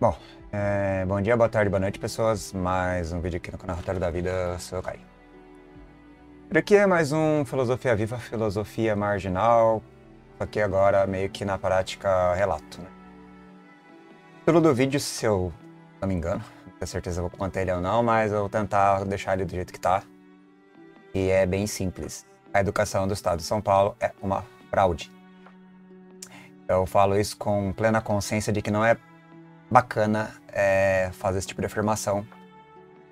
Bom, bom dia, boa tarde, boa noite, pessoas. Mais um vídeo aqui no canal Roteiro da Vida, eu sou o Kai. Por aqui é mais um Filosofia Viva, Filosofia Marginal, aqui agora meio que na prática relato, né? O título do vídeo, se eu não me engano, não tenho certeza se eu vou manter ele ou não, mas eu vou tentar deixar ele do jeito que tá. E é bem simples. A educação do Estado de São Paulo é uma fraude. Eu falo isso com plena consciência de que não é bacana fazer esse tipo de afirmação,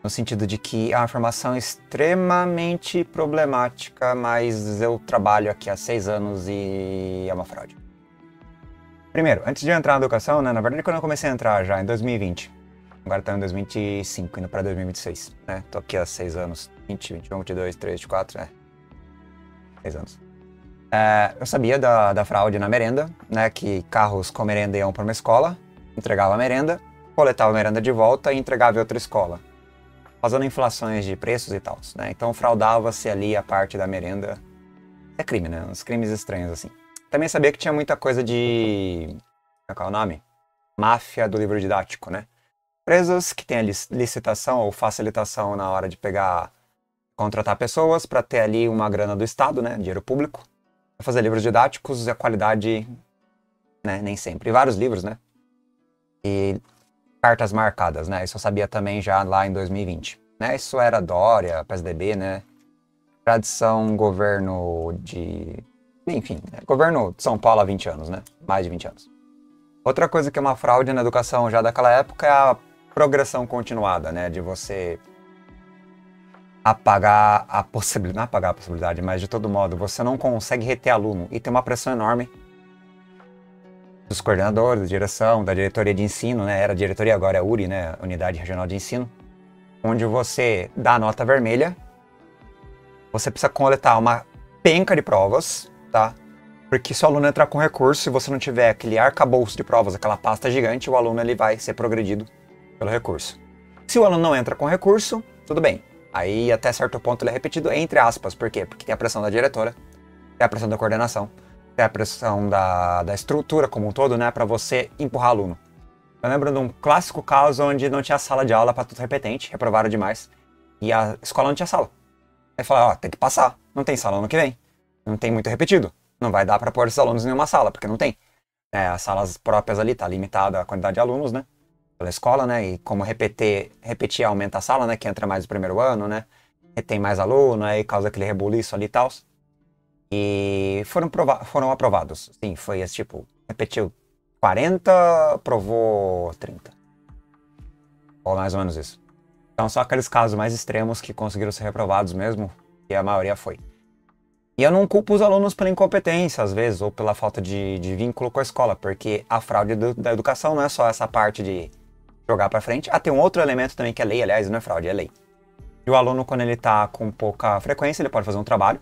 no sentido de que é uma afirmação extremamente problemática, mas eu trabalho aqui há 6 anos e é uma fraude. Primeiro, antes de eu entrar na educação, né, na verdade quando eu comecei a entrar já em 2020, agora estamos em 2025, indo para 2026, né, tô aqui há 6 anos, 20, 21, 22, 23, 24, 6 anos. Eu sabia da fraude na merenda, né, que carros com merenda iam para uma escola, entregava a merenda, coletava a merenda de volta e entregava em outra escola, fazendo inflações de preços e tal, né? Então fraudava-se ali a parte da merenda. É crime, né? Uns crimes estranhos assim. Também sabia que tinha muita coisa de... qual é o nome? Máfia do livro didático, né? Empresas que têm a licitação ou facilitação na hora de contratar pessoas para ter ali uma grana do Estado, né? Dinheiro público, para fazer livros didáticos e a qualidade, né? Nem sempre. E vários livros, né? E cartas marcadas, né? Isso eu sabia também já lá em 2020. Né? Isso era Dória, PSDB, né? Tradição, governo de... Enfim, né? Governo de São Paulo há 20 anos, né? Mais de 20 anos. Outra coisa que é uma fraude na educação já daquela época é a progressão continuada, né? De você apagar a possibilidade... Não apagar a possibilidade, mas de todo modo, você não consegue reter aluno e tem uma pressão enorme dos coordenadores, da direção, da diretoria de ensino, né? Era diretoria, agora é URI, né? Unidade Regional de Ensino. Onde você dá a nota vermelha, você precisa coletar uma penca de provas, tá? Porque se o aluno entrar com recurso, se você não tiver aquele arcabouço de provas, aquela pasta gigante, o aluno ele vai ser progredido pelo recurso. Se o aluno não entra com recurso, tudo bem. Aí até certo ponto ele é repetido, entre aspas. Por quê? Porque tem a pressão da diretora, tem a pressão da coordenação, tem a pressão da estrutura como um todo, né, para você empurrar aluno. Eu lembro de um clássico caso onde não tinha sala de aula para tudo repetente, reprovaram demais, e a escola não tinha sala. Aí falaram, ó, tem que passar, não tem sala ano que vem, não tem muito repetido, não vai dar para pôr esses alunos em nenhuma sala, porque não tem. As salas próprias ali, tá limitada a quantidade de alunos, né, pela escola, né, e como repetir aumenta a sala, né, que entra mais no primeiro ano, né, tem mais aluno, aí causa aquele rebuliço ali e tal. E foram aprovados. Sim, foi esse tipo, repetiu 40, aprovou 30. Ou mais ou menos isso. Então só aqueles casos mais extremos que conseguiram ser reprovados mesmo, e a maioria foi. E eu não culpo os alunos pela incompetência, às vezes, ou pela falta de vínculo com a escola, porque a fraude da educação não é só essa parte de jogar pra frente. Tem um outro elemento também que é lei, aliás, não é fraude, é lei. E o aluno, quando ele tá com pouca frequência, ele pode fazer um trabalho.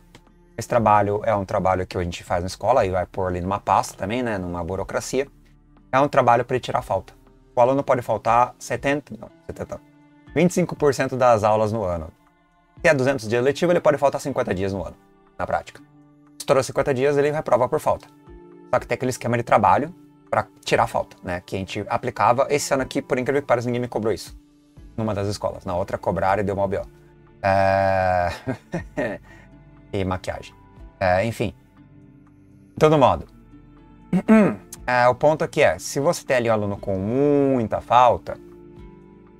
Esse trabalho é um trabalho que a gente faz na escola e vai pôr ali numa pasta também, né, numa burocracia. É um trabalho para ele tirar falta. O aluno pode faltar 25% das aulas no ano. Se é 200 dias letivo, ele pode faltar 50 dias no ano, na prática. Estourou 50 dias, ele reprova por falta. Só que tem aquele esquema de trabalho para tirar falta, né, que a gente aplicava. Esse ano aqui, por incrível que pareça, ninguém me cobrou isso. Numa das escolas. Na outra, cobraram e deu mal B.O. E maquiagem. Enfim. De todo modo. O ponto aqui se você tem ali um aluno com muita falta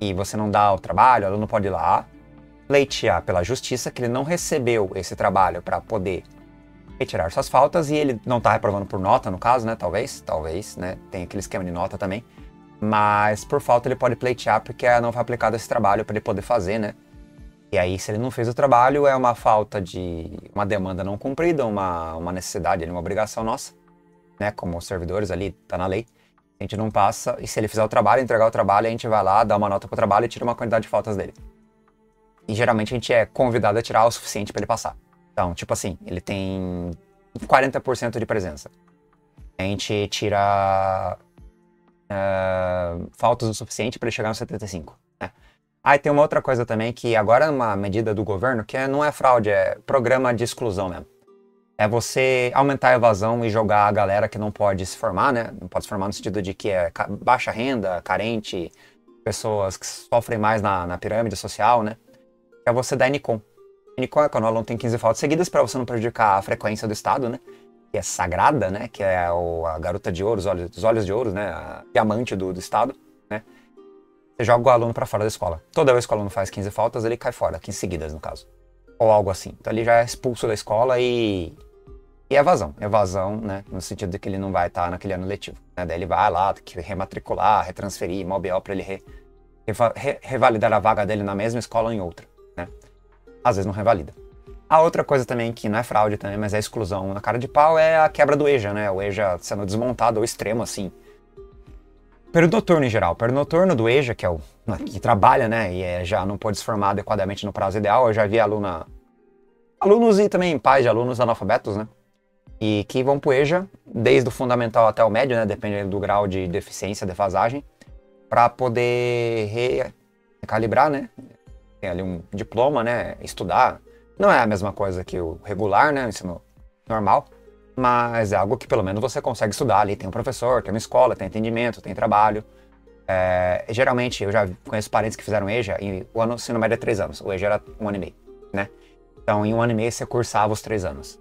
e você não dá o trabalho, o aluno pode ir lá, pleitear pela justiça que ele não recebeu esse trabalho para poder retirar suas faltas e ele não tá reprovando por nota, no caso, né? Talvez, né? Tem aquele esquema de nota também. Mas por falta ele pode pleitear porque não foi aplicado esse trabalho para ele poder fazer, né? E aí, se ele não fez o trabalho, é uma falta de... uma demanda não cumprida, uma necessidade, uma obrigação nossa, né? Como servidores ali, tá na lei. A gente não passa, e se ele fizer o trabalho, entregar o trabalho, a gente vai lá, dá uma nota pro trabalho e tira uma quantidade de faltas dele. E geralmente a gente é convidado a tirar o suficiente para ele passar. Então, tipo assim, ele tem 40% de presença. A gente tira faltas o suficiente para ele chegar no 75%, né? E tem uma outra coisa também que agora é uma medida do governo que não é fraude, é programa de exclusão mesmo. é você aumentar a evasão e jogar a galera que não pode se formar, né? Não pode se formar no sentido de que é baixa renda, carente, pessoas que sofrem mais na pirâmide social, né? É você dar NCOM. NCOM é quando o aluno tem 15 faltas seguidas para você não prejudicar a frequência do Estado, né? Que é sagrada, né? Que é a garota de ouro, os olhos de ouro, né? A diamante do Estado, né? Você joga o aluno para fora da escola. Toda vez que o aluno faz 15 faltas, ele cai fora, 15 seguidas no caso. Ou algo assim. Então ele já é expulso da escola e evasão. Evasão, né? No sentido de que ele não vai estar naquele ano letivo. Né? Daí ele vai lá, tem que rematricular, retransferir, mó BO para ele revalidar a vaga dele na mesma escola ou em outra. Né? Às vezes não revalida. A outra coisa também, que não é fraude também, mas é exclusão na cara de pau, é a quebra do EJA, né? O EJA sendo desmontado ao extremo, assim. Período noturno em geral. Período noturno do EJA, que é o que trabalha, né? E já não pode se formar adequadamente no prazo ideal. Eu já vi alunos e também pais de alunos analfabetos, né? E que vão pro EJA, desde o fundamental até o médio, né? Dependendo do grau de deficiência, defasagem, para poder recalibrar, né? Tem ali um diploma, né? Estudar. Não é a mesma coisa que o regular, né? O ensino normal. Mas é algo que pelo menos você consegue estudar ali. Tem um professor, tem uma escola, tem atendimento, tem trabalho. Geralmente, eu já conheço parentes que fizeram EJA e o ensino médio é 3 anos. O EJA era 1 ano e meio, né? Então, em 1 ano e meio, você cursava os 3 anos.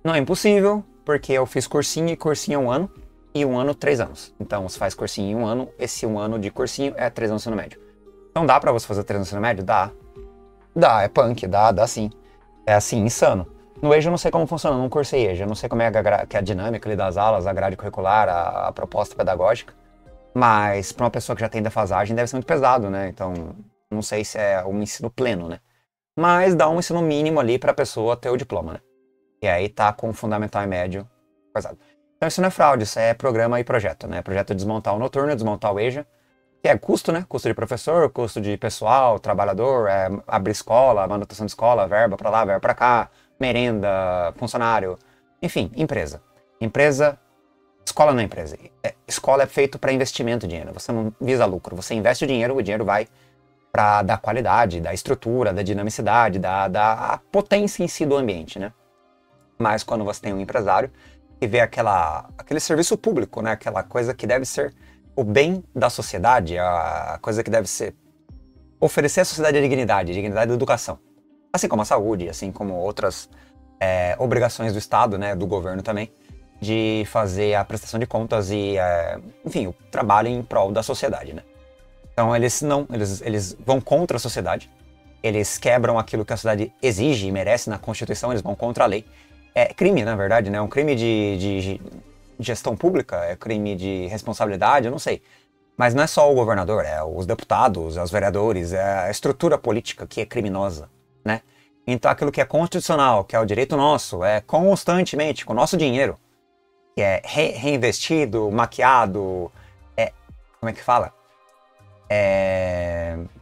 Não é impossível, porque eu fiz cursinho e cursinho é 1 ano e 1 ano 3 anos. Então, você faz cursinho em 1 ano, esse 1 ano de cursinho é 3 anos no ensino médio. Então, dá pra você fazer 3 anos no ensino médio? Dá. Dá, é punk, dá sim. É assim, insano. No EJA eu não sei como funciona, não cursei EJA, eu não sei como é a dinâmica ali das aulas, a grade curricular, a proposta pedagógica, mas para uma pessoa que já tem defasagem deve ser muito pesado, né? Então, não sei se é um ensino pleno, né? Mas dá um ensino mínimo ali para a pessoa ter o diploma, né? E aí tá com fundamental e médio pesado. Então isso não é fraude, isso é programa e projeto, né? Projeto de desmontar o noturno, desmontar o EJA, que é custo, né? Custo de professor, custo de pessoal, trabalhador, abrir escola, manutenção de escola, verba para lá, verba para cá, merenda, funcionário, enfim, empresa. Escola não é empresa. Escola é feito para investimento de dinheiro, você não visa lucro, você investe o dinheiro vai para dar qualidade, da estrutura, da dinamicidade, da potência em si do ambiente, né? Mas quando você tem um empresário que vê aquele serviço público, né? Aquela coisa que deve ser o bem da sociedade, a coisa que deve ser oferecer à sociedade a dignidade da educação. Assim como a saúde, assim como outras obrigações do Estado, né, do governo também, de fazer a prestação de contas e, enfim, o trabalho em prol da sociedade, né? Então eles vão contra a sociedade, eles quebram aquilo que a sociedade exige e merece na Constituição, eles vão contra a lei. É crime, na verdade, né? É um crime de gestão pública, é crime de responsabilidade, eu não sei. Mas não é só o governador, é os deputados, é os vereadores, é a estrutura política que é criminosa, né? Então aquilo que é constitucional, que é o direito nosso, é constantemente, com o nosso dinheiro, que é reinvestido, maquiado, como é que fala?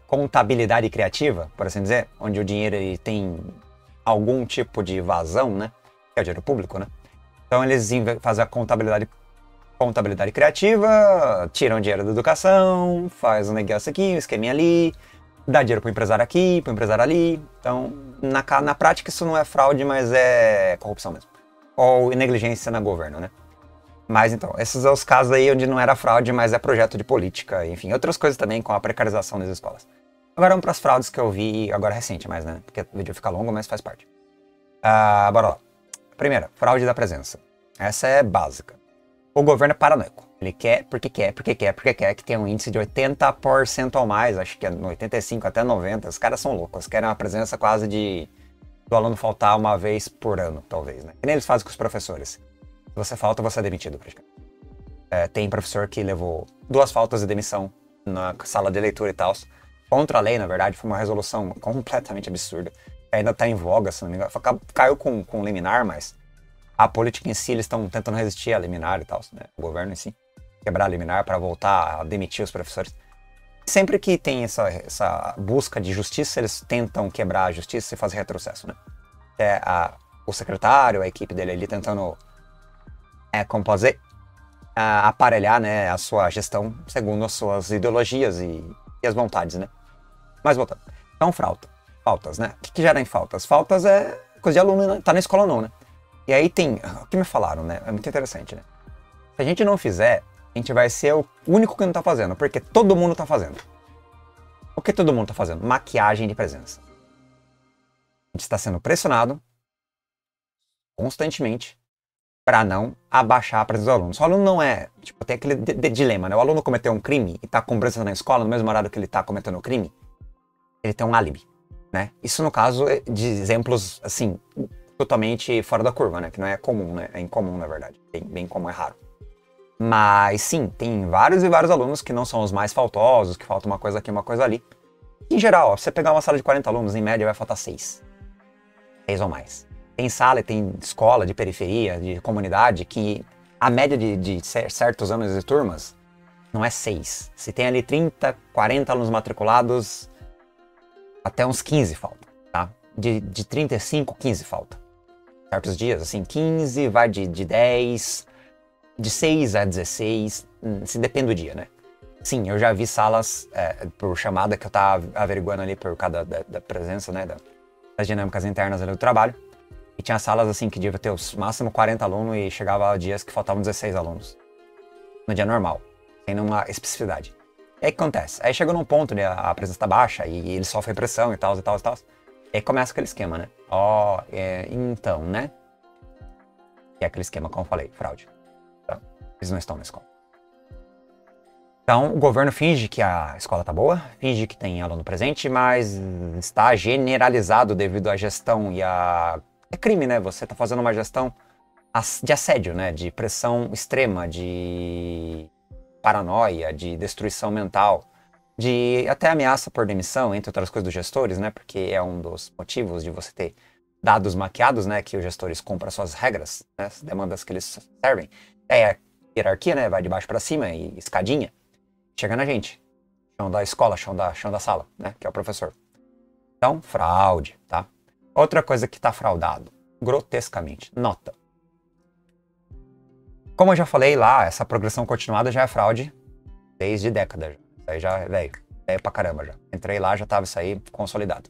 Contabilidade criativa, por assim dizer, onde o dinheiro ele tem algum tipo de vazão, né? Que é o dinheiro público, né? Então eles fazem a contabilidade criativa, tiram dinheiro da educação, faz um negócio aqui, um esqueminha ali, dá dinheiro pro empresário aqui, pro empresário ali. Então, na prática isso não é fraude, mas é corrupção mesmo. Ou negligência no governo, né? Mas então, esses são os casos aí onde não era fraude, mas é projeto de política, enfim, outras coisas também com a precarização das escolas. Agora vamos para as fraudes que eu vi agora recente, mais, né? Porque o vídeo fica longo, mas faz parte. Bora lá. Primeira, fraude da presença. Essa é básica. O governo é paranoico. Ele quer, porque quer que tenha um índice de 80% ou mais, acho que é 85% até 90%. Os caras são loucos, querem uma presença quase do aluno faltar uma vez por ano, talvez, né? Que nem eles fazem com os professores. Se você falta, você é demitido, praticamente. Tem professor que levou 2 faltas de demissão na sala de leitura e tal. Contra a lei, na verdade, foi uma resolução completamente absurda. Ainda está em voga, se não me engano. Caiu com liminar, mas a política em si, eles estão tentando resistir a liminar e tal, né? O governo em si. Quebrar a liminar para voltar a demitir os professores. Sempre que tem essa busca de justiça, eles tentam quebrar a justiça e fazer retrocesso, né? O secretário, a equipe dele ali tentando, como pode dizer, aparelhar, né, a sua gestão segundo as suas ideologias e as vontades, né? Mas voltando. Então, faltas, né? O que gera em faltas? Faltas é coisa de aluno, né? Tá na escola não, né? E aí tem, o que me falaram, né? É muito interessante, né? Se a gente não fizer, a gente vai ser o único que não tá fazendo, porque todo mundo tá fazendo. O que todo mundo tá fazendo? Maquiagem de presença. A gente está sendo pressionado constantemente para não abaixar a presença do aluno. Se o aluno não é, tipo, tem aquele dilema, né? O aluno cometeu um crime e tá com presença na escola no mesmo horário que ele tá cometendo o crime, ele tem um álibi, né? Isso no caso de exemplos, assim, totalmente fora da curva, né? Que não é comum, né? É incomum, na verdade. Bem comum, é raro. Mas sim, tem vários e vários alunos que não são os mais faltosos, que falta uma coisa aqui, uma coisa ali. Em geral, ó, você pegar uma sala de 40 alunos, em média vai faltar 6. 6 ou mais. Tem sala e tem escola de periferia, de comunidade, que a média de certos anos de turmas não é 6. Se tem ali 30, 40 alunos matriculados, até uns 15 falta, tá? De 35, 15 falta. Certos dias, assim, 15, vai de 10, de 6 a 16, se depende do dia, né? Sim, eu já vi salas por chamada que eu tava averiguando ali por causa da presença, né, das dinâmicas internas ali do trabalho. E tinha salas assim que devia ter os máximo 40 alunos e chegava a dias que faltavam 16 alunos. No dia normal, sem nenhuma especificidade. E aí o que acontece? Aí chega num ponto, né, a presença tá baixa e ele sofre pressão e tal, e tal, e tal. E aí começa aquele esquema, né? Então, né? E é aquele esquema, como eu falei, fraude. Então, eles não estão na escola. Então, o governo finge que a escola tá boa, finge que tem aluno presente, mas está generalizado devido à gestão e a... É crime, né? Você tá fazendo uma gestão de assédio, né? De pressão extrema, de paranoia, de destruição mental, de até ameaça por demissão, entre outras coisas dos gestores, né? Porque é um dos motivos de você ter dados maquiados, né? Que os gestores compram suas regras, né? As demandas que eles servem. É a hierarquia, né? Vai de baixo para cima e escadinha. Chega na gente. Chão da escola, chão da sala, né? Que é o professor. Então, fraude, tá? Outra coisa que tá fraudado, grotescamente, nota. Como eu já falei lá, essa progressão continuada já é fraude desde décadas. Isso aí já é velho pra caramba já. Entrei lá, já tava isso aí consolidado.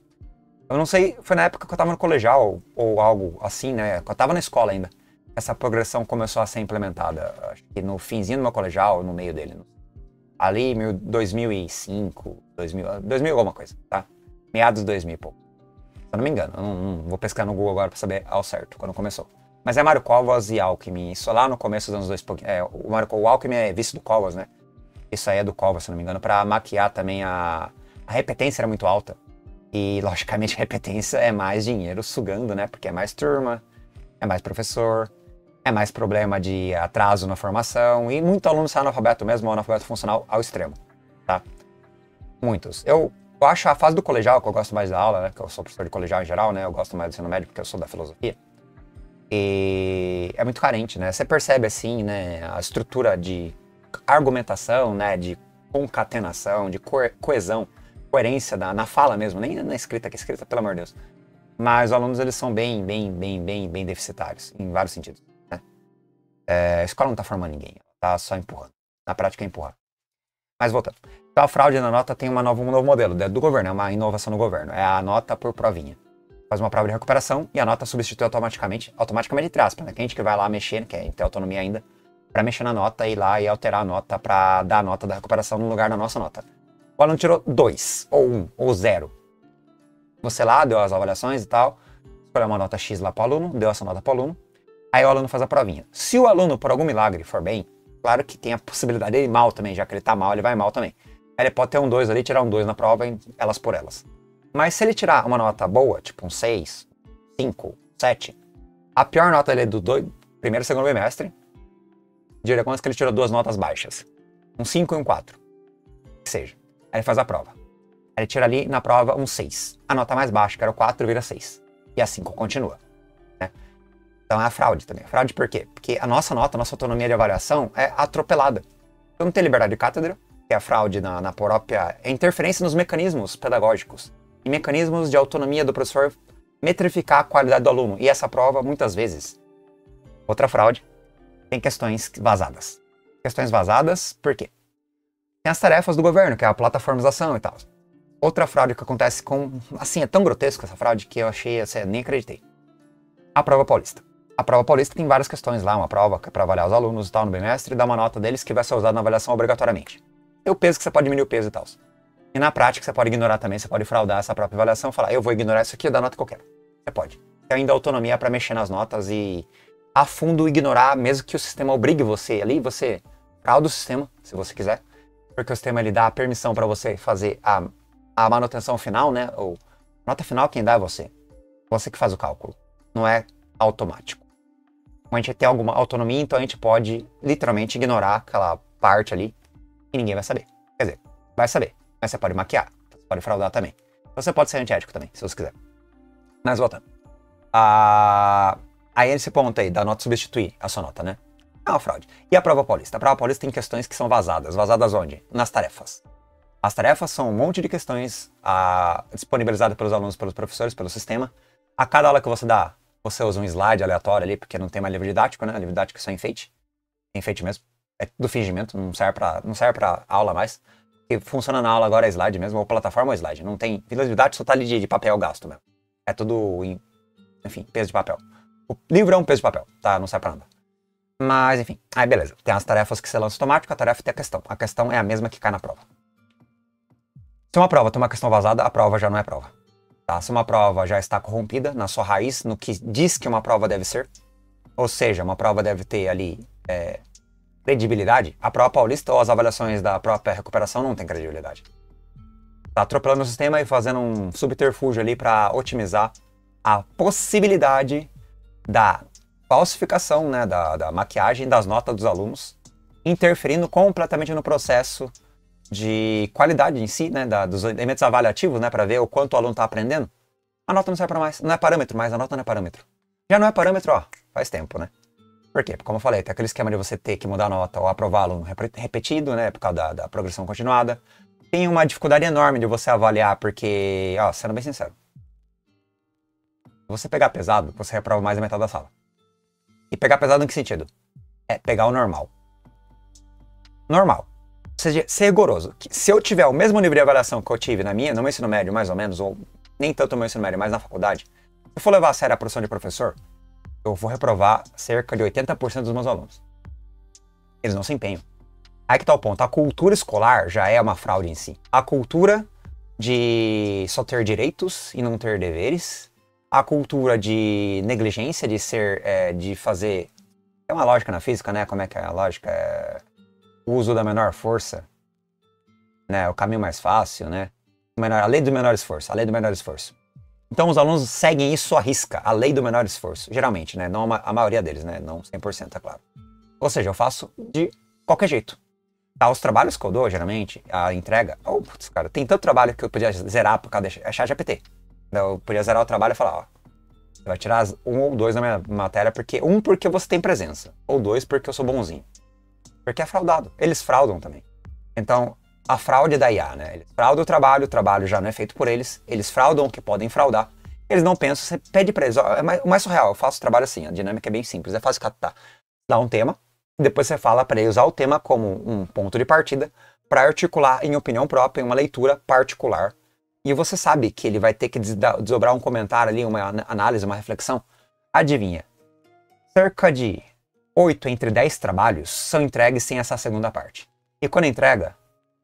Eu não sei, foi na época que eu tava no colegial ou algo assim, né? Eu tava na escola ainda. Essa progressão começou a ser implementada. Acho que no finzinho do meu colegial, no meio dele. Ali, 2005, 2000 alguma coisa, tá? Meados de 2000 e pouco. Se eu não me engano, eu não vou pescar no Google agora pra saber ao certo quando começou. Mas é Mário Covas e Alckmin, isso lá no começo dos anos 2000. O Alckmin é vice do Covas, né? Isso aí é do Covas, se não me engano, pra maquiar também a repetência era muito alta. E, logicamente, a repetência é mais dinheiro sugando, né? Porque é mais turma, é mais professor, é mais problema de atraso na formação e muito aluno sai analfabeto mesmo, ou analfabeto funcional ao extremo, tá? Muitos. Eu acho a fase do colegial, que eu gosto mais da aula, né? Que eu sou professor de colegial em geral, né? Eu gosto mais do ensino médio porque eu sou da filosofia. E é muito carente, né? Você percebe, assim, né? A estrutura de argumentação, né? De concatenação, de coesão, coerência na fala mesmo, nem na escrita, que escrita, pelo amor de Deus. Mas os alunos, eles são bem deficitários, em vários sentidos. A escola não tá formando ninguém, ela tá só empurrando. Na prática é empurrar. Mas voltando. Então a fraude na nota tem um novo modelo do governo, é uma inovação no governo. É a nota por provinha. Faz uma prova de recuperação e a nota substitui automaticamente entre aspas, né? Que a gente que vai lá mexer, que tem autonomia ainda, pra mexer na nota e ir lá e alterar a nota pra dar a nota da recuperação no lugar da nossa nota. O aluno tirou 2, ou 1, ou 0. Você lá deu as avaliações e tal, escolheu uma nota X lá pro aluno, deu essa nota pro aluno. Aí o aluno faz a provinha. Se o aluno, por algum milagre, for bem, claro que tem a possibilidade de ele ir mal também, já que ele tá mal, ele vai mal também. Aí ele pode ter um 2 ali, tirar um 2 na prova, elas por elas. Mas se ele tirar uma nota boa, tipo um 6, 5, 7, a pior nota dele é do primeiro e segundo bimestre, digamos que ele tirou 2 notas baixas. Um 5 e um 4. Que seja. Aí ele faz a prova. Aí ele tira ali na prova um 6. A nota mais baixa, que era o 4, vira 6. E a 5 continua. Então é a fraude também. Fraude por quê? Porque a nossa nota, a nossa autonomia de avaliação é atropelada. Então não tem liberdade de cátedra, que é a fraude na própria interferência nos mecanismos pedagógicos e mecanismos de autonomia do professor metrificar a qualidade do aluno. E essa prova, muitas vezes, outra fraude, tem questões vazadas. Questões vazadas por quê? Tem as tarefas do governo, que é a plataformização e tal. Outra fraude que acontece com... Assim, é tão grotesco essa fraude que eu achei, assim, nem acreditei. A prova paulista. A prova paulista tem várias questões lá, uma prova que é para avaliar os alunos e tal no bimestre, e dar uma nota deles que vai ser usada na avaliação obrigatoriamente. E o peso que você pode diminuir o peso e tal. E na prática você pode ignorar também, você pode fraudar essa própria avaliação e falar, eu vou ignorar isso aqui e dar a nota que eu quero. Você pode. Tem ainda autonomia para mexer nas notas e a fundo ignorar, mesmo que o sistema obrigue você ali, você frauda o sistema, se você quiser, porque o sistema ele dá a permissão para você fazer a manutenção final, né? Ou nota final quem dá é você. Você que faz o cálculo. Não é automático. A gente tem alguma autonomia, então a gente pode literalmente ignorar aquela parte ali e ninguém vai saber. Quer dizer, vai saber, mas você pode maquiar, você pode fraudar também. Você pode ser antiético também, se você quiser. Mas voltando. Aí esse ponto aí, da nota substituir a sua nota, né? É uma fraude. E a prova paulista? A prova paulista tem questões que são vazadas. Vazadas onde? Nas tarefas. As tarefas são um monte de questões disponibilizadas pelos alunos, pelos professores, pelo sistema. A cada aula que você dá, você usa um slide aleatório ali, porque não tem mais livro didático, né? Livro didático é só enfeite. Enfeite mesmo. É do fingimento, não serve pra aula mais. E funciona na aula agora é slide mesmo, ou plataforma ou slide. Não tem. Livro didático só tá ali de papel gasto mesmo. É tudo, enfim, peso de papel. O livro é um peso de papel, tá? Não serve pra nada. Mas, enfim. Aí, beleza. Tem as tarefas que você lança automático, a tarefa tem a questão. A questão é a mesma que cai na prova. Se uma prova tem uma questão vazada, a prova já não é prova. Tá? Se uma prova já está corrompida na sua raiz, no que diz que uma prova deve ser, ou seja, uma prova deve ter ali credibilidade, a prova paulista ou as avaliações da própria recuperação não tem credibilidade. Tá atropelando o sistema e fazendo um subterfúgio ali para otimizar a possibilidade da falsificação, né, da maquiagem das notas dos alunos, interferindo completamente no processo de qualidade em si, né, dos elementos avaliativos, né, para ver o quanto o aluno está aprendendo. A nota não serve para mais, não é parâmetro, mas a nota não é parâmetro. Já não é parâmetro, ó, faz tempo, né? Por quê? Porque, como eu falei, tem aquele esquema de você ter que mudar a nota ou aprovar aluno repetido, né, por causa da progressão continuada. Tem uma dificuldade enorme de você avaliar, porque, ó, sendo bem sincero, se você pegar pesado, você reprova mais da metade da sala. E pegar pesado em que sentido? É pegar o normal. Normal. Seja, ser rigoroso. Se eu tiver o mesmo nível de avaliação que eu tive no meu ensino médio, mais ou menos, ou nem tanto no meu ensino médio, mas na faculdade, se eu for levar a sério a profissão de professor, eu vou reprovar cerca de 80% dos meus alunos. Eles não se empenham. Aí que tá o ponto. A cultura escolar já é uma fraude em si. A cultura de só ter direitos e não ter deveres. A cultura de negligência, de fazer... É uma lógica na física, né? Como é que é a lógica? O uso da menor força, né? O caminho mais fácil, né? A lei do menor esforço, a lei do menor esforço. Então os alunos seguem isso à risca, a lei do menor esforço, geralmente, né? Não a maioria deles, né? Não 100%, é claro. Ou seja, eu faço de qualquer jeito. Tá, os trabalhos que eu dou, geralmente, a entrega... Oh, putz, cara, tem tanto trabalho que eu podia zerar por causa da ChatGPT. Eu podia zerar o trabalho e falar, ó, você vai tirar um ou dois na minha matéria, porque você tem presença, ou dois porque eu sou bonzinho. Porque é fraudado. Eles fraudam também. Então, a fraude da IA, né? Eles fraudam o trabalho já não é feito por eles, eles fraudam o que podem fraudar, eles não pensam, você pede pra eles, ó, o mais surreal, eu faço o trabalho assim, a dinâmica é bem simples, é fácil captar. Dá um tema, depois você fala para ele usar o tema como um ponto de partida para articular em opinião própria, em uma leitura particular. E você sabe que ele vai ter que desdobrar um comentário ali, uma análise, uma reflexão. Adivinha? Cerca de 8 entre 10 trabalhos são entregues sem essa segunda parte. E quando entrega,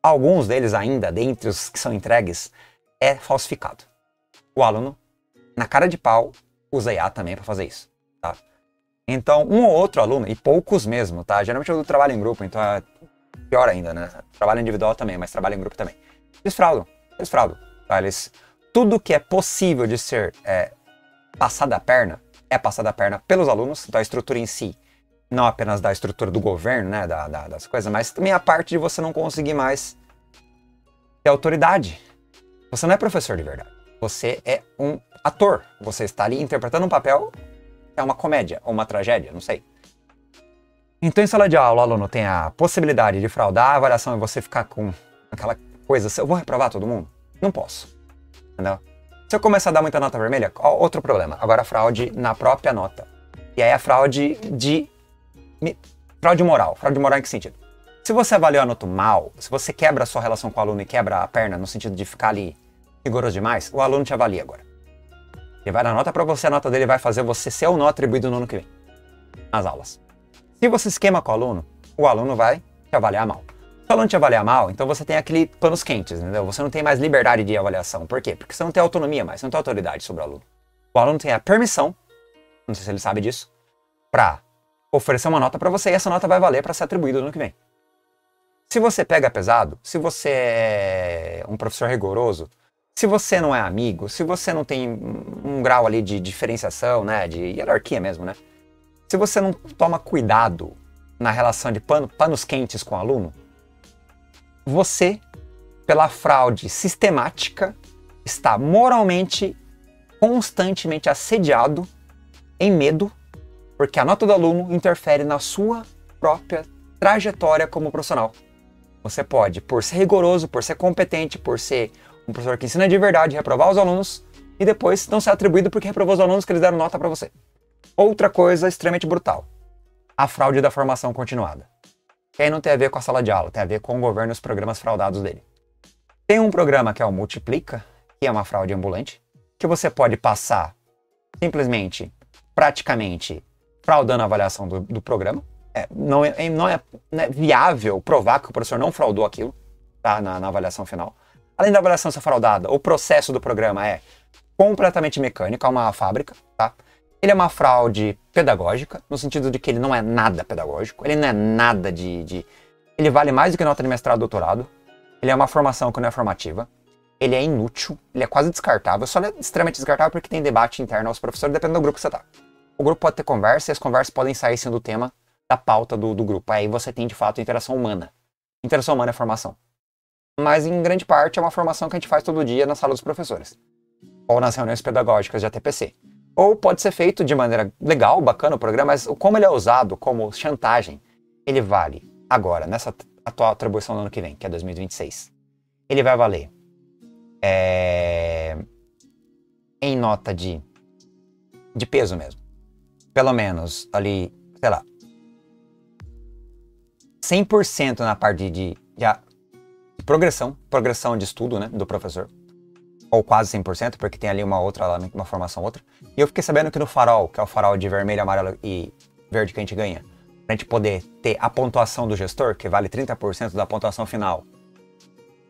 alguns deles ainda, dentre os que são entregues, é falsificado. O aluno, na cara de pau, usa IA também para fazer isso, tá? Então, um ou outro aluno, e poucos mesmo, tá? Geralmente eu trabalho em grupo, então é pior ainda, né? Trabalho individual também, mas trabalho em grupo também. Eles fraudam. Tá? Tudo que é possível de ser passado a perna, é passado a perna pelos alunos, então a estrutura em si, não apenas da estrutura do governo, né, das coisas, mas também a parte de você não conseguir mais ter autoridade. Você não é professor de verdade. Você é um ator. Você está ali interpretando um papel, é uma comédia ou uma tragédia, não sei. Então, em sala de aula, o aluno tem a possibilidade de fraudar a avaliação e você ficar com aquela coisa, eu vou reprovar todo mundo? Não posso. Entendeu? Se eu começar a dar muita nota vermelha, outro problema. Agora a fraude na própria nota. E aí a fraude moral. Fraude moral em que sentido? Se você avaliou a nota mal, se você quebra a sua relação com o aluno e quebra a perna no sentido de ficar ali rigoroso demais, o aluno te avalia agora. Ele vai dar nota pra você, a nota dele vai fazer você ser ou não atribuído no ano que vem. nas aulas. Se você esquema com o aluno vai te avaliar mal. Se o aluno te avaliar mal, então você tem aquele panos quentes, entendeu? Você não tem mais liberdade de avaliação. Por quê? Porque você não tem autonomia mais, você não tem autoridade sobre o aluno. O aluno tem a permissão, não sei se ele sabe disso, para oferecer uma nota para você e essa nota vai valer para ser atribuída no ano que vem. Se você pega pesado, se você é um professor rigoroso, se você não é amigo, se você não tem um grau ali de diferenciação, né, de hierarquia mesmo, né? Se você não toma cuidado na relação de panos quentes com o aluno, você, pela fraude sistemática, está moralmente, constantemente assediado, em medo, porque a nota do aluno interfere na sua própria trajetória como profissional. Você pode, por ser rigoroso, por ser competente, por ser um professor que ensina de verdade, reprovar os alunos e depois não ser atribuído porque reprovou os alunos que eles deram nota para você. Outra coisa extremamente brutal, a fraude da formação continuada. Que aí não tem a ver com a sala de aula, tem a ver com o governo e os programas fraudados dele. Tem um programa que é o Multiplica, que é uma fraude ambulante, que você pode passar simplesmente, praticamente, fraudando a avaliação do programa. Não é viável provar que o professor não fraudou aquilo, tá, na avaliação final. Além da avaliação ser fraudada, o processo do programa é completamente mecânico, é uma fábrica, tá? Ele é uma fraude pedagógica, no sentido de que ele não é nada pedagógico, ele não é nada Ele vale mais do que nota de mestrado e doutorado, ele é uma formação que não é formativa, ele é inútil, ele é quase descartável, só é extremamente descartável porque tem debate interno aos professores, dependendo do grupo que você tá. O grupo pode ter conversa e as conversas podem sair sendo o tema da pauta do grupo. Aí você tem, de fato, interação humana. Interação humana é formação. Mas, em grande parte, é uma formação que a gente faz todo dia na sala dos professores. Ou nas reuniões pedagógicas de ATPC. Ou pode ser feito de maneira legal, bacana o programa, mas como ele é usado como chantagem, ele vale agora, nessa atual atribuição do ano que vem, que é 2026. Ele vai valer em nota de peso mesmo. Pelo menos ali, sei lá, 100% na parte de progressão de estudo, né, do professor. Ou quase 100%, porque tem ali uma formação outra. E eu fiquei sabendo que no farol, que é o farol de vermelho, amarelo e verde que a gente ganha, pra gente poder ter a pontuação do gestor, que vale 30% da pontuação final,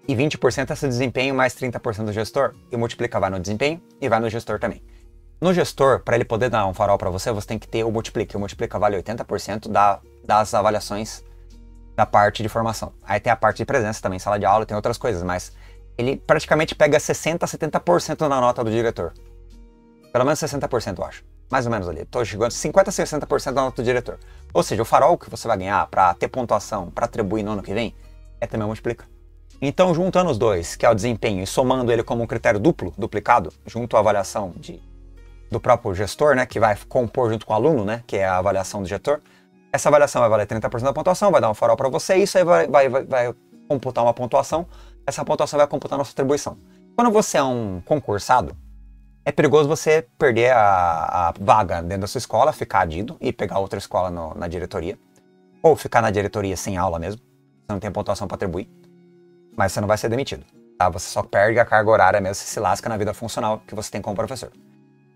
e 20% é esse desempenho mais 30% do gestor, e multiplica, vai no desempenho e vai no gestor também. No gestor, para ele poder dar um farol para você tem que ter o multiplica. O multiplica vale 80% das avaliações da parte de formação. Aí tem a parte de presença também, sala de aula, tem outras coisas, mas ele praticamente pega 60% a 70% na nota do diretor. Pelo menos 60%, eu acho. Mais ou menos ali. Tô chegando 50% a 60% da nota do diretor. Ou seja, o farol que você vai ganhar para ter pontuação, para atribuir no ano que vem, também multiplica. Então, juntando os dois, que é o desempenho, e somando ele como um critério duplicado, junto à avaliação do próprio gestor, né, que vai compor junto com o aluno, né, que é a avaliação do gestor, essa avaliação vai valer 30% da pontuação, vai dar um farol para você, e isso aí vai computar uma pontuação, essa pontuação vai computar a nossa atribuição. Quando você é um concursado, é perigoso você perder a vaga dentro da sua escola, ficar adido e pegar outra escola na diretoria, ou ficar na diretoria sem aula mesmo, você não tem pontuação para atribuir, mas você não vai ser demitido, tá? Você só perde a carga horária mesmo, você se lasca na vida funcional que você tem como professor.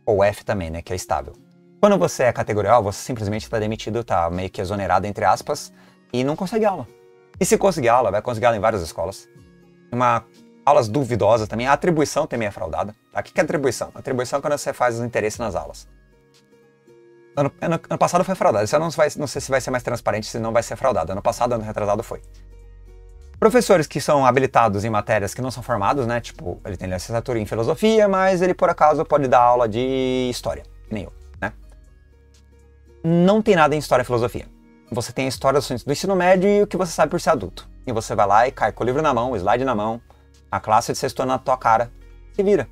Ou F também, né, que é estável. Quando você é categoria A, você simplesmente está demitido, tá meio que exonerado, entre aspas, e não consegue aula. E se conseguir aula, vai conseguir aula em várias escolas. Aulas duvidosas também. A atribuição também é fraudada. Tá? O que é atribuição? Atribuição é quando você faz os interesses nas aulas. Ano passado foi fraudado. Isso eu não sei se vai ser mais transparente, se não vai ser fraudado. Ano passado, ano retrasado foi. Professores que são habilitados em matérias que não são formados, né? Tipo, ele tem licenciatura em filosofia, mas ele por acaso pode dar aula de história, que nem eu, né? Não tem nada em história e filosofia. Você tem a história do ensino médio e o que você sabe por ser adulto. E você vai lá e cai com o livro na mão, o slide na mão, a classe de sexto ano na tua cara, se vira.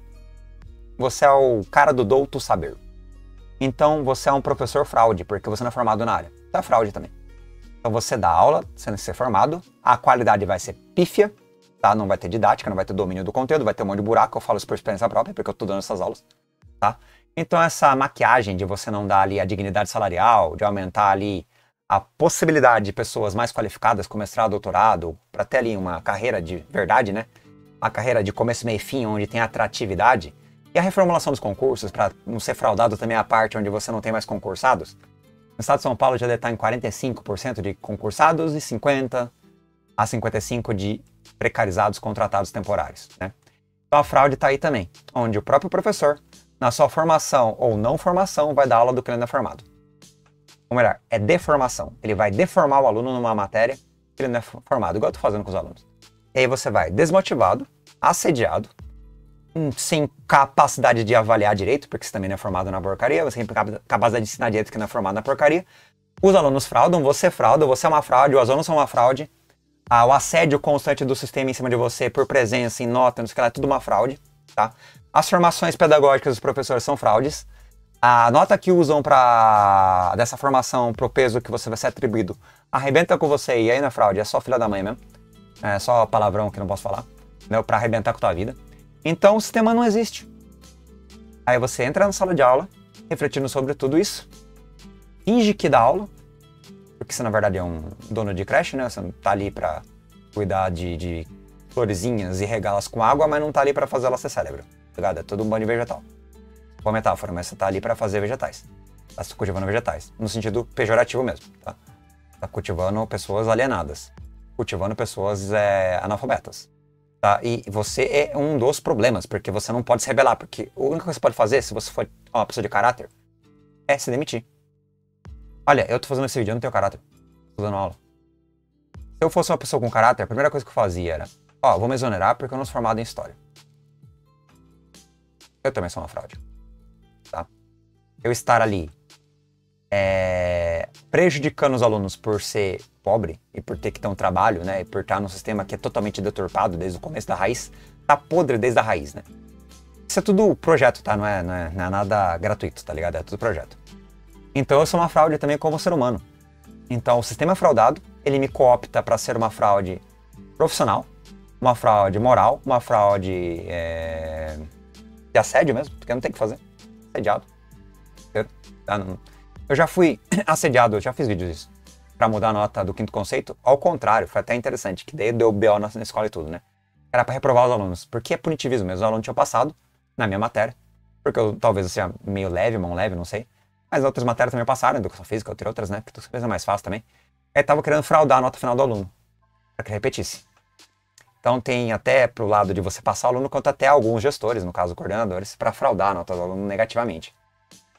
Você é o cara do douto saber. Então você é um professor fraude, porque você não é formado na área. Você é fraude também. Então você dá aula, sem ser formado, a qualidade vai ser pífia, tá? Não vai ter didática, não vai ter domínio do conteúdo, vai ter um monte de buraco, eu falo isso por experiência própria, porque eu tô dando essas aulas, tá? Então essa maquiagem de você não dar ali a dignidade salarial, de aumentar ali a possibilidade de pessoas mais qualificadas com mestrado, doutorado, para ter ali uma carreira de verdade, né? Uma carreira de começo, meio e fim, onde tem atratividade, e a reformulação dos concursos, para não ser fraudado também a parte onde você não tem mais concursados, No estado de São Paulo já deve estar em 45% de concursados e 50% a 55% de precarizados contratados temporários, né? Então a fraude está aí também, onde o próprio professor, na sua formação ou não formação, vai dar aula do que ele não é formado. Ou melhor, é deformação. Ele vai deformar o aluno numa matéria que ele não é formado, igual eu estou fazendo com os alunos. E aí você vai desmotivado, assediado, sem capacidade de avaliar direito, porque você também não é formado na porcaria, você tem capacidade de ensinar direito que não é formado na porcaria. Os alunos fraudam, você é uma fraude, os alunos são uma fraude. O assédio constante do sistema em cima de você por presença, em nota, não sei o que lá, é tudo uma fraude, tá? As formações pedagógicas dos professores são fraudes. A nota que usam dessa formação pro peso que você vai ser atribuído arrebenta com você e aí na fraude é só filha da mãe mesmo. É só palavrão que não posso falar, né? Pra arrebentar com a tua vida. Então o sistema não existe. Aí você entra na sala de aula, refletindo sobre tudo isso, finge que dá aula, porque você na verdade é um dono de creche, né? Você não tá ali pra cuidar de florezinhas e regá-las com água, mas não tá ali pra fazer elas ser cérebro, tá ligado? É todo um banho vegetal. Boa metáfora, mas você tá ali pra fazer vegetais. Tá cultivando vegetais, no sentido pejorativo mesmo, tá? Tá cultivando pessoas alienadas, cultivando pessoas analfabetas. Tá? E você é um dos problemas, porque você não pode se rebelar, porque a única coisa que você pode fazer, se você for uma pessoa de caráter, é se demitir. Olha, eu tô fazendo esse vídeo, eu não tenho caráter. Tô dando aula. Se eu fosse uma pessoa com caráter, a primeira coisa que eu fazia era, vou me exonerar porque eu não sou formado em história. Eu também sou uma fraude. Tá? Eu estar ali prejudicando os alunos por ser pobre e por ter que ter um trabalho, né, e por estar num sistema que é totalmente deturpado desde o começo da raiz, tá podre desde a raiz, né? Isso é tudo projeto, tá? Não é nada gratuito, tá ligado? É tudo projeto. Então eu sou uma fraude também como ser humano. Então o sistema é fraudado, ele me coopta para ser uma fraude profissional, uma fraude moral, uma fraude de assédio mesmo, porque não tem o que fazer. Assediado. Eu já fui assediado, eu já fiz vídeos disso, pra mudar a nota do quinto conceito. Ao contrário, foi até interessante, que daí deu BO na escola e tudo, né? Era pra reprovar os alunos, porque é punitivismo mesmo. Os alunos tinham passado na minha matéria, porque talvez eu seja meio leve, mão leve, não sei. Mas outras matérias também passaram, educação física, entre outras, né? Porque tudo é mais fácil também. Aí tava querendo fraudar a nota final do aluno, pra que repetisse. Então tem até pro lado de você passar o aluno, quanto até alguns gestores, no caso coordenadores, pra fraudar a nota do aluno negativamente.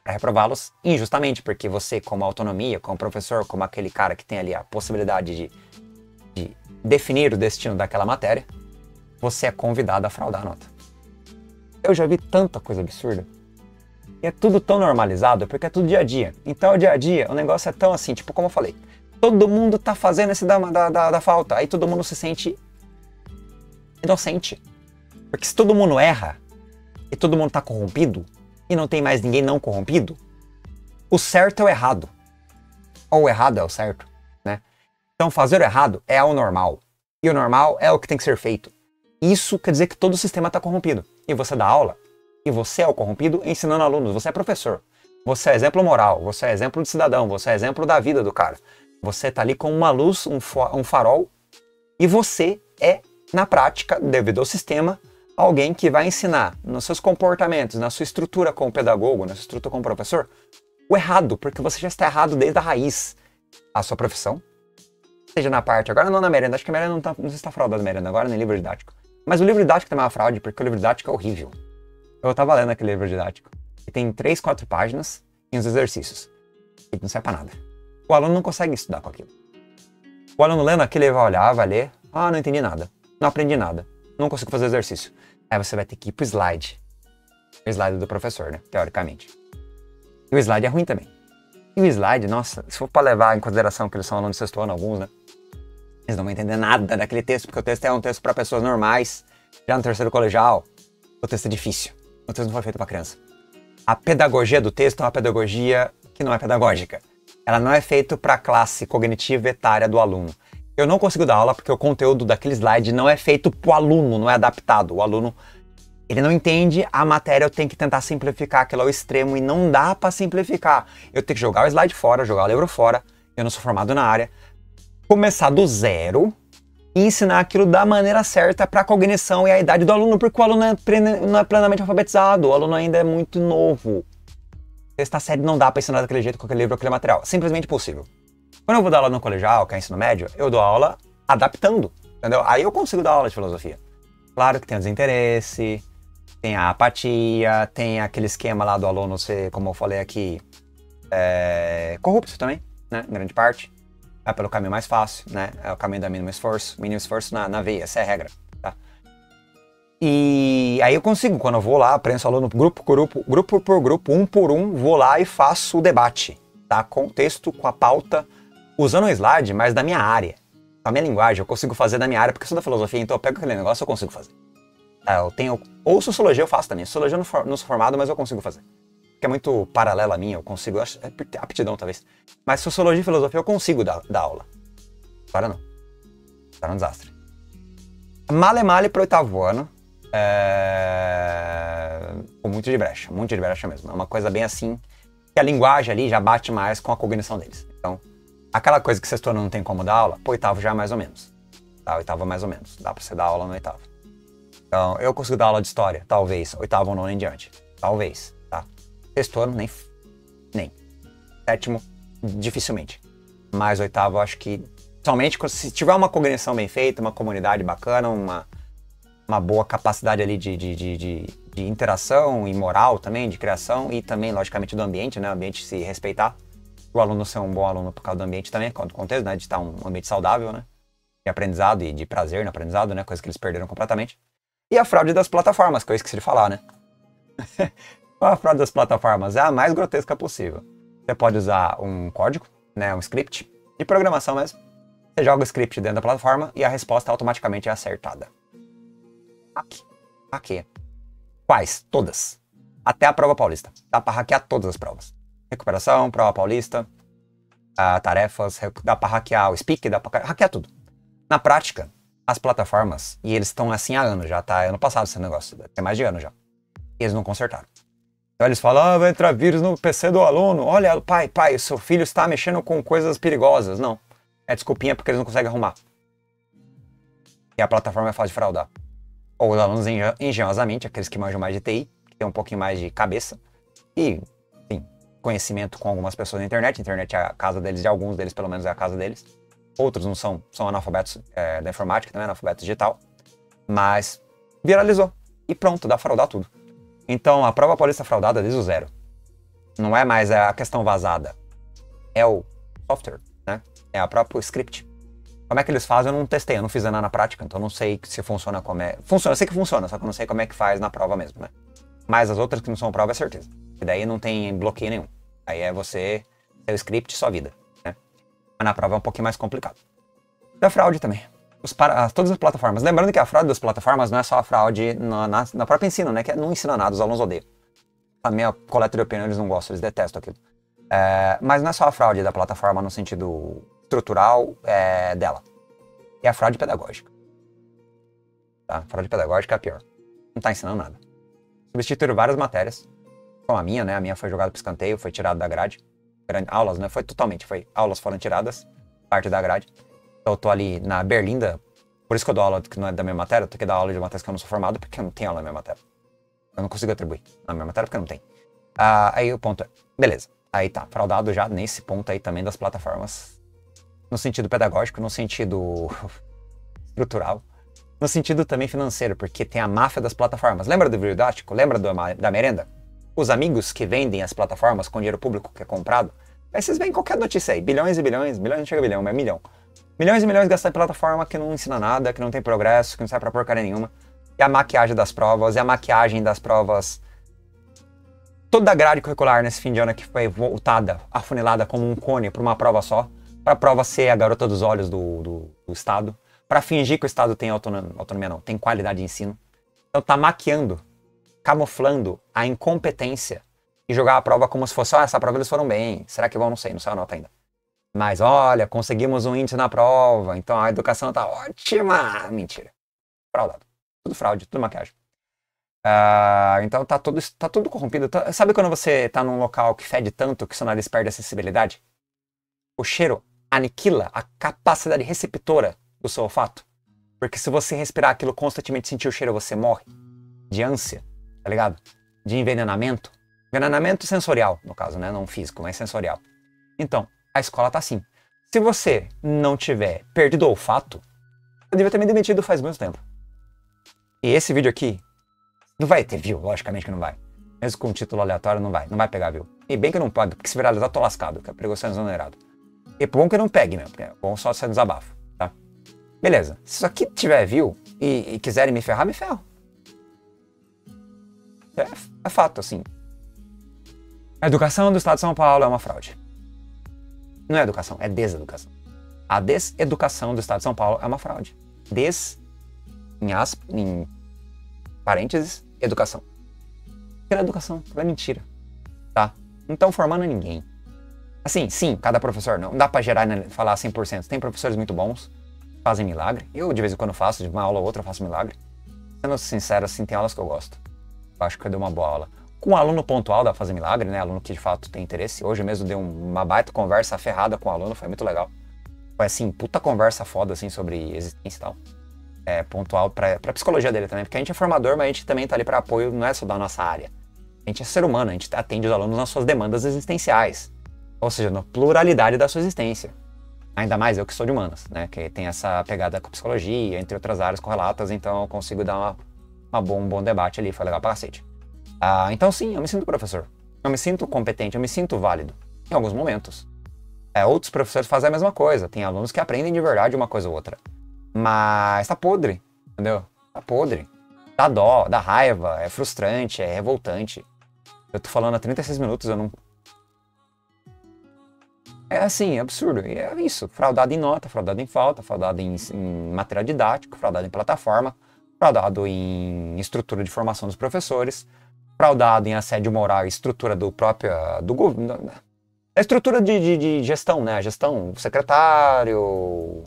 Para reprová-los injustamente, porque você, como autonomia, como professor, como aquele cara que tem ali a possibilidade de definir o destino daquela matéria, você é convidado a fraudar a nota. Eu já vi tanta coisa absurda. E é tudo tão normalizado, porque é tudo dia a dia. Então, o dia a dia, o negócio é tão assim, tipo, como eu falei, todo mundo tá fazendo esse da falta, aí todo mundo se sente inocente. Porque se todo mundo erra, e todo mundo tá corrompido, e não tem mais ninguém não corrompido, o certo é o errado. Ou o errado é o certo, né? Então fazer o errado é o normal. E o normal é o que tem que ser feito. Isso quer dizer que todo o sistema está corrompido. E você dá aula, e você é o corrompido ensinando alunos. Você é professor. Você é exemplo moral, você é exemplo de cidadão, você é exemplo da vida do cara. Você tá ali com uma luz, um farol, e você é, na prática, devido ao sistema, alguém que vai ensinar nos seus comportamentos, na sua estrutura como pedagogo, na sua estrutura como professor, o errado, porque você já está errado desde a raiz. A sua profissão, seja na parte, agora não na merenda, acho que a merenda não está fraudando a merenda agora, nem livro didático. Mas o livro didático também é uma fraude, porque o livro didático é horrível. Eu tava lendo aquele livro didático, e tem 3, 4 páginas e uns exercícios. E não serve pra nada. O aluno não consegue estudar com aquilo. O aluno lendo aquilo, ele vai olhar, vai ler, não entendi nada, não aprendi nada, não consigo fazer exercício. Aí você vai ter que ir pro slide. O slide do professor, né? Teoricamente. E o slide é ruim também. E o slide, nossa, se for pra levar em consideração que eles são alunos de sexto ano, alguns, né? Eles não vão entender nada daquele texto, porque o texto é um texto para pessoas normais, já no terceiro colegial. O texto é difícil. O texto não foi feito para criança. A pedagogia do texto é uma pedagogia que não é pedagógica. Ela não é feita para a classe cognitiva etária do aluno. Eu não consigo dar aula porque o conteúdo daquele slide não é feito para o aluno, não é adaptado. O aluno, ele não entende a matéria, eu tenho que tentar simplificar aquilo ao extremo e não dá para simplificar. Eu tenho que jogar o slide fora, jogar o livro fora, eu não sou formado na área, começar do zero e ensinar aquilo da maneira certa para a cognição e a idade do aluno, porque o aluno não é plenamente alfabetizado, o aluno ainda é muito novo. Sexta série não dá pra ensinar daquele jeito, com aquele livro, com aquele material. Simplesmente impossível. Quando eu vou dar aula no colegial, que é ensino médio, eu dou aula adaptando, entendeu? Aí eu consigo dar aula de filosofia. Claro que tem o desinteresse, tem a apatia, tem aquele esquema lá do aluno ser, como eu falei aqui, corrupto também, né? Em grande parte. É pelo caminho mais fácil, né? É o caminho da mínimo esforço. Mínimo esforço na veia, essa é a regra, tá? E aí eu consigo, quando eu vou lá, prenso o aluno grupo por grupo, um por um, vou lá e faço o debate, tá? Com o texto, com a pauta, usando o slide, mas da minha área. Com a minha linguagem, eu consigo fazer da minha área, porque eu sou da filosofia, então eu pego aquele negócio e eu consigo fazer. Eu tenho, ou sociologia eu faço também. Sociologia eu não sou formado, mas eu consigo fazer. Porque é muito paralela a mim, eu consigo, acho, é aptidão talvez. Mas sociologia e filosofia eu consigo dar aula. Agora não. Agora é um desastre. Male pro oitavo ano. Com muito de brecha mesmo. É uma coisa bem assim, que a linguagem ali já bate mais com a cognição deles. Então, aquela coisa que sexto ano não tem como dar aula, pro oitavo já é mais ou menos. Tá, oitavo mais ou menos. Dá pra você dar aula no oitavo. Então, eu consigo dar aula de história, talvez. Oitavo ou nono em diante. Talvez, tá? Sexto ano, nem. Sétimo, dificilmente. Mas oitavo, acho que, somente se tiver uma cognição bem feita, uma comunidade bacana, uma boa capacidade ali de interação e moral também, de criação e também, logicamente, do ambiente, né? O ambiente se respeitar. O aluno ser um bom aluno por causa do ambiente também, do contexto, né? De estar um ambiente saudável, né? De aprendizado e de prazer no aprendizado, né? Coisa que eles perderam completamente. E a fraude das plataformas, que eu esqueci de falar, né? A fraude das plataformas é a mais grotesca possível. Você pode usar um código, né? Um script de programação mesmo. Você joga o script dentro da plataforma e a resposta automaticamente é acertada. Aqui. Quais? Todas. Até a prova paulista. Dá pra hackear todas as provas. Recuperação, prova paulista, tarefas, dá pra hackear o Speak, dá pra hackear tudo. Na prática, as plataformas, e eles estão assim há anos já, tá? Ano passado esse negócio, tem mais de ano já. E eles não consertaram. Então eles falam, vai entrar vírus no PC do aluno. Olha, pai, o seu filho está mexendo com coisas perigosas. Não. É desculpinha porque eles não conseguem arrumar. E a plataforma é fácil de fraudar. Ou os alunos, engenhosamente, aqueles que manjam mais de TI, que tem um pouquinho mais de cabeça, e, sim, conhecimento com algumas pessoas na internet. A internet é a casa deles, de alguns deles, pelo menos, é a casa deles. Outros não são analfabetos da informática, também analfabetos digital. Mas viralizou. E pronto, dá pra fraudar tudo. Então, a prova paulista fraudada desde o zero. Não é mais a questão vazada. É o software, né? É o próprio script. Como é que eles fazem? Eu não testei, eu não fiz nada na prática, então eu não sei se funciona como é. Funciona, eu sei que funciona, só que eu não sei como é que faz na prova mesmo, né? Mas as outras que não são prova é certeza. E daí não tem bloqueio nenhum. Aí é você, seu script e sua vida, né? Mas na prova é um pouquinho mais complicado. E a fraude também. Todas as plataformas. Lembrando que a fraude das plataformas não é só a fraude na própria ensino, né? Que não ensina nada, os alunos odeiam. A minha coleta de opinião, eles não gostam, eles detestam aquilo. Mas não é só a fraude da plataforma no sentido estrutural dela. É a fraude pedagógica. Tá? A fraude pedagógica é a pior. Não tá ensinando nada. Substituíram várias matérias. Como a minha, né? A minha foi jogada pro escanteio, foi tirada da grade. Aulas, né? Aulas foram tiradas, parte da grade. Então eu tô ali na Berlinda, por isso que eu dou aula que não é da minha matéria, eu tenho que dar aula de matérias que eu não sou formado, porque eu não tenho aula na minha matéria. Eu não consigo atribuir na minha matéria porque eu não tenho. Aí o ponto é, beleza. Aí tá, fraudado já nesse ponto aí também das plataformas. No sentido pedagógico, no sentido estrutural, no sentido também financeiro, porque tem a máfia das plataformas. Lembra do didático? Lembra da merenda? Os amigos que vendem as plataformas com dinheiro público que é comprado. Aí vocês veem qualquer notícia aí, bilhões e bilhões não chega a bilhão, mas é milhão. Milhões e milhões gastar em plataforma que não ensina nada, que não tem progresso, que não serve pra porcaria nenhuma. E a maquiagem das provas, toda a grade curricular nesse fim de ano que foi voltada, afunilada como um cone para uma prova só, para a prova ser a garota dos olhos do Estado, para fingir que o Estado tem autonomia não, tem qualidade de ensino. Então tá maquiando, camuflando a incompetência e jogar a prova como se fosse, essa prova eles foram bem, será que vão? Não sei, não sei a nota ainda. Mas olha, conseguimos um índice na prova, então a educação tá ótima. Mentira. Fraudado. Tudo fraude, tudo maquiagem. Então tá tudo corrompido. Sabe quando você tá num local que fede tanto que seu nariz perde a sensibilidade? O cheiro aniquila a capacidade receptora do seu olfato. Porque se você respirar aquilo constantemente, sentir o cheiro, você morre. De ânsia, tá ligado? De envenenamento. Envenenamento sensorial, no caso, né? Não físico, mas sensorial. Então, a escola tá assim. Se você não tiver perdido o olfato, eu devia ter me demitido faz muito tempo. E esse vídeo aqui não vai ter view, logicamente que não vai. Mesmo com um título aleatório, não vai pegar view. E bem que não pode, porque se viralizar, tô lascado, que é perigoso ser exonerado. E bom que não pegue mesmo, porque é bom só ser desabafo, tá? Beleza, se isso aqui tiver view e quiserem me ferrar, me ferram. É fato, assim. A educação do Estado de São Paulo é uma fraude. Não é educação, é deseducação. A deseducação do Estado de São Paulo é uma fraude. Em parênteses, educação. Aquela educação, aquela é mentira, tá? Não estão formando ninguém. Assim, sim, cada professor, não dá pra gerar, né, falar 100%. Tem professores muito bons, fazem milagre. Eu, de vez em quando, faço, de uma aula ou outra, eu faço milagre. Sendo sincero, assim, tem aulas que eu gosto. Eu acho que eu dei uma boa aula. Com um aluno pontual dá pra fazer milagre, né? Aluno que de fato tem interesse. Hoje mesmo dei uma baita conversa ferrada com o aluno, foi muito legal. Foi assim, puta conversa foda, assim, sobre existência e tal. Pontual pra psicologia dele também, porque a gente é formador, mas a gente também tá ali pra apoio, não é só da nossa área. A gente é ser humano, a gente atende os alunos nas suas demandas existenciais. Ou seja, na pluralidade da sua existência. Ainda mais eu que sou de humanas, né? Que tem essa pegada com psicologia, entre outras áreas correlatas, então eu consigo dar um bom debate ali, foi legal pra cacete. Então sim, eu me sinto professor. Eu me sinto competente, eu me sinto válido. Em alguns momentos. Outros professores fazem a mesma coisa. Tem alunos que aprendem de verdade uma coisa ou outra. Mas tá podre, entendeu? Tá podre. Dá dó, dá raiva, é frustrante, é revoltante. Eu tô falando há 36 minutos, eu não... É assim, é absurdo. E é isso. Fraudado em nota, fraudado em falta, fraudado em material didático, fraudado em plataforma, fraudado em estrutura de formação dos professores, fraudado em assédio moral e estrutura do governo, a estrutura de gestão, né? A gestão, o secretário,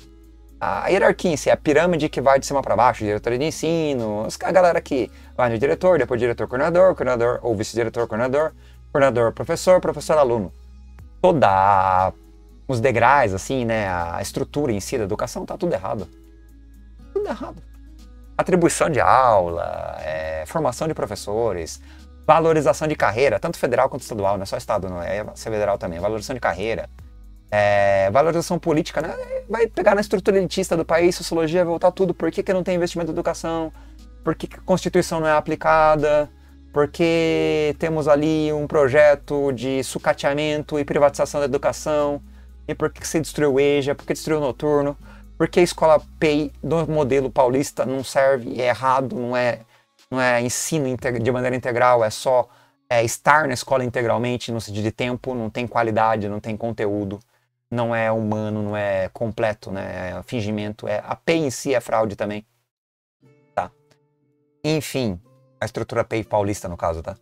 a hierarquia em si, a pirâmide que vai de cima para baixo, diretoria de ensino, a galera que vai no diretor, depois diretor coordenador, coordenador ou vice-diretor coordenador, coordenador professor, professor aluno. Toda os degraus, assim, né? A estrutura em si da educação tá tudo errado. Tudo errado. Atribuição de aula, formação de professores, valorização de carreira, tanto federal quanto estadual, não é só estado, não é federal também, valorização de carreira, valorização política, né? Vai pegar na estrutura elitista do país, sociologia, vai voltar tudo, por que não tem investimento em educação, por que a Constituição não é aplicada, por que temos ali um projeto de sucateamento e privatização da educação, e por que se destruiu o EJA, por que destruiu o noturno, porque a escola PEI do modelo paulista não serve, é errado, não é ensino de maneira integral, é só estar na escola integralmente, no sentido de tempo, não tem qualidade, não tem conteúdo, não é humano, não é completo, né? É fingimento, a PEI em si é fraude também. Tá. Enfim, a estrutura PEI paulista, no caso, tá?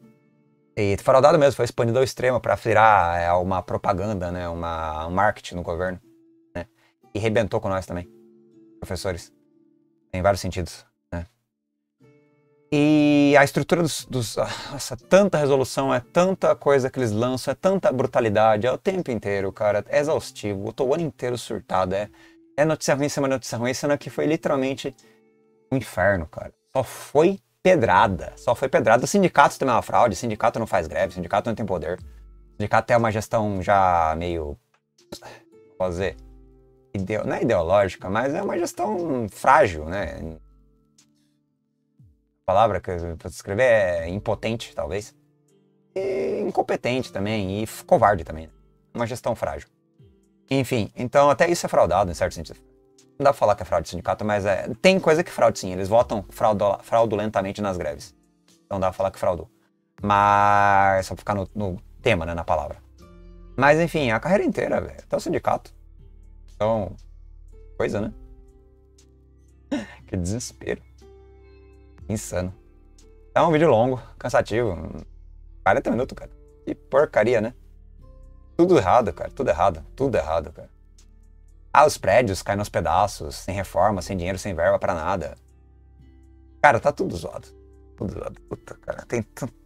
E fraudado mesmo, foi expandido ao extremo para virar uma propaganda, né? Um marketing no governo. E rebentou com nós também, professores, em vários sentidos, né? E a estrutura nossa, tanta resolução, é tanta coisa que eles lançam, é tanta brutalidade, é o tempo inteiro, cara, é exaustivo, eu tô o ano inteiro surtado, é notícia ruim, semana notícia ruim, sendo que foi literalmente um inferno, cara. Só foi pedrada. Os sindicatos também é uma fraude, sindicato não faz greve, sindicato não tem poder, sindicato é uma gestão já meio, vou dizer, não é ideológica, mas é uma gestão frágil, né? A palavra que eu vou descrever é impotente, talvez. E incompetente também, e covarde também. Uma gestão frágil. Enfim, então até isso é fraudado, em certo sentido. Não dá pra falar que é fraude de sindicato, mas tem coisa que fraude sim. Eles votam fraudulentamente nas greves. Então dá pra falar que fraudou. Mas só pra ficar no tema, né, na palavra. Mas enfim, a carreira inteira, velho. Até o sindicato. Então, coisa, né? Que desespero. Insano. É um vídeo longo, cansativo. 40 minutos, cara. Que porcaria, né? Tudo errado, cara. Tudo errado. Tudo errado, cara. Os prédios caem nos pedaços, sem reforma, sem dinheiro, sem verba pra nada. Cara, tá tudo zoado. Tudo zoado. Puta, cara.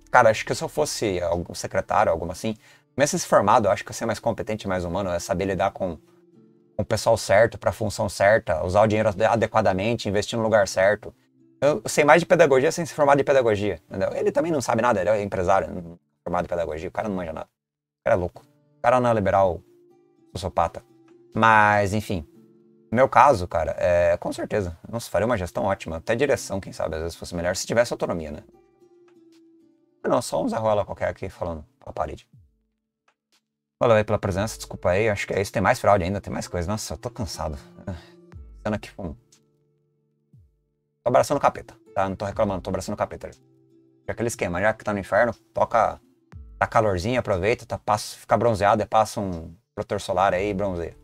Cara, acho que se eu fosse algum secretário, alguma assim, mesmo se formado, eu acho que eu ia ser mais competente, mais humano, é saber lidar com o pessoal certo, para a função certa, usar o dinheiro adequadamente, investir no lugar certo. Eu sei mais de pedagogia sem se formar de pedagogia, entendeu? Ele também não sabe nada, ele é empresário, não formado em pedagogia, o cara não manja nada. O cara é louco. O cara não é liberal sociopata. Mas, enfim. No meu caso, cara, com certeza. Nossa, faria uma gestão ótima. Até direção, quem sabe, às vezes fosse melhor se tivesse autonomia, né? Não, só um Zé Ruela qualquer aqui falando pra parede. Valeu aí pela presença, desculpa aí. Acho que é isso. Tem mais fraude ainda, tem mais coisa. Nossa, eu tô cansado. Sendo aqui, tô abraçando o capeta, tá? Não tô reclamando, tô abraçando o capeta. Aquele esquema, já que tá no inferno, toca. Tá calorzinho, aproveita, fica bronzeado e passa um protetor solar aí e bronzeia.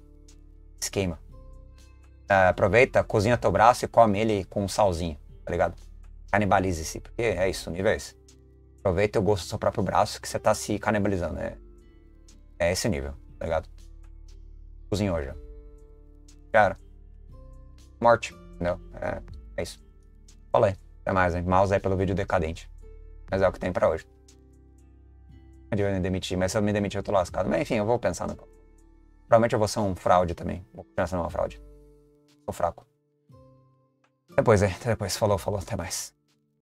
Esquema. Aproveita, cozinha teu braço e come ele com um salzinho, tá ligado? Canibalize-se, porque é isso, o nível é esse. Aproveita o gosto do seu próprio braço que você tá se canibalizando, é esse nível, tá ligado? Cozinhou já. Cara, morte, entendeu? É isso. Falei, até mais, hein? Mouse aí pelo vídeo decadente. Mas é o que tem pra hoje. Eu devia me demitir, mas se eu me demitir eu tô lascado. Mas enfim, eu vou pensar no... Provavelmente eu vou ser um fraude também. Vou pensar numa fraude. Tô fraco. Depois, falou, até mais.